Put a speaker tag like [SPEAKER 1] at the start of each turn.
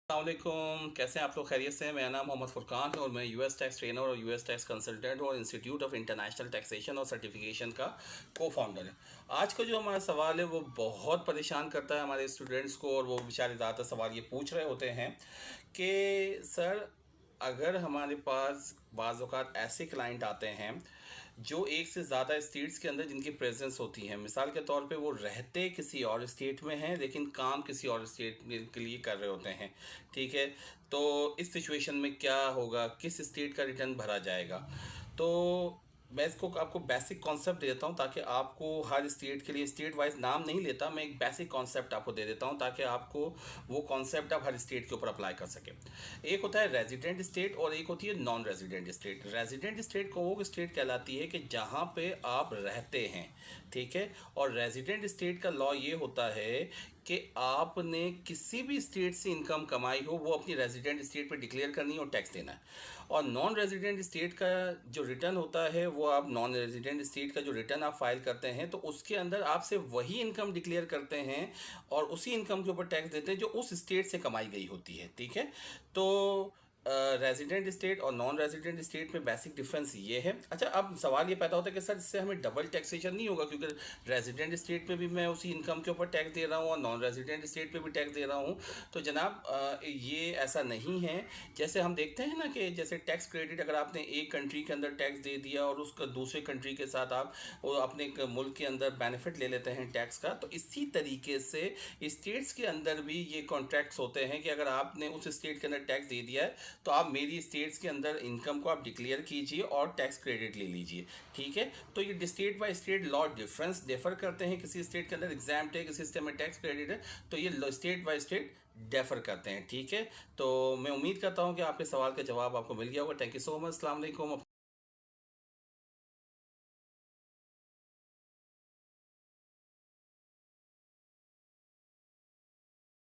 [SPEAKER 1] अस्सलामुअलैकुम, कैसे हैं आप लोग? खैरियत से हैं? मेरा नाम मोहम्मद फ़ुरकान है और मैं यूएस टैक्स ट्रेनर और यूएस टैक्स कंसल्टेंट और इंस्टीट्यूट ऑफ इंटरनेशनल टैक्सेशन और सर्टिफिकेशन का को फाउंडर है। आज का जो हमारा सवाल है वो बहुत परेशान करता है हमारे स्टूडेंट्स को, और वो बेचारे ज़्यादातर सवाल ये पूछ रहे होते हैं कि सर, अगर हमारे पास बाज़ औक़ात ऐसे क्लाइंट आते हैं जो एक से ज़्यादा स्टेट्स के अंदर जिनकी प्रेजेंस होती है, मिसाल के तौर पे वो रहते किसी और स्टेट में हैं लेकिन काम किसी और स्टेट के लिए कर रहे होते हैं, ठीक है? तो इस सिचुएशन में क्या होगा, किस स्टेट का रिटर्न भरा जाएगा? तो मैं इसको आपको बेसिक कॉन्सेप्ट दे देता हूँ ताकि आपको हर स्टेट के लिए, स्टेट वाइज नाम नहीं लेता, मैं एक बेसिक कॉन्सेप्ट आपको दे देता हूँ ताकि आपको वो कॉन्सेप्ट आप हर स्टेट के ऊपर अप्लाई कर सकें। एक होता है रेजिडेंट स्टेट और एक होती है non resident state. Resident state को वो स्टेट कहलाती है कि जहाँ पे आप रहते हैं, ठीक है? और रेजिडेंट स्टेट का लॉ ये होता है कि आपने किसी भी स्टेट से इनकम कमाई हो वो अपनी रेजिडेंट स्टेट पे डिक्लेयर करनी है और टैक्स देना है। और नॉन रेजिडेंट स्टेट का जो रिटर्न होता है वो आप नॉन रेजिडेंट स्टेट का जो रिटर्न आप फाइल करते हैं तो उसके अंदर आपसे वही इनकम डिक्लेयर करते हैं और उसी इनकम के ऊपर टैक्स देते हैं जो उस स्टेट से कमाई गई होती है, ठीक है? तो रेजिडेंट स्टेट और नॉन रेजिडेंट स्टेट में बेसिक डिफरेंस ये है। अच्छा, अब सवाल ये पैदा होता है कि सर इससे हमें डबल टैक्सेशन नहीं होगा, क्योंकि रेजिडेंट स्टेट पे भी मैं उसी इनकम के ऊपर टैक्स दे रहा हूँ और नॉन रेजिडेंट स्टेट पे भी टैक्स दे रहा हूँ। तो जनाब, ये ऐसा नहीं है। जैसे हम देखते हैं ना कि जैसे टैक्स क्रेडिट, अगर आपने एक कंट्री के अंदर टैक्स दे दिया और उसका दूसरे कंट्री के साथ आप वो अपने एक मुल्क के अंदर बेनिफिट ले लेते हैं टैक्स का, तो इसी तरीके से स्टेट्स के अंदर भी ये कॉन्ट्रैक्ट्स होते हैं कि अगर आपने उस स्टेट के अंदर टैक्स दे दिया है तो आप मेरी स्टेट्स के अंदर इनकम को आप डिक्लेयर कीजिए और टैक्स क्रेडिट ले लीजिए, ठीक है? तो ये state by state law differ करते हैं। किसी स्टेट के अंदर एग्जाम्प्ट है, किसी स्टेट में टैक्स क्रेडिट है, तो ये स्टेट बाय स्टेट डिफर करते हैं, ठीक है? तो मैं उम्मीद करता हूँ कि आपके सवाल का जवाब आपको मिल गया होगा। Thank you so much. अस्सलाम वालेकुम।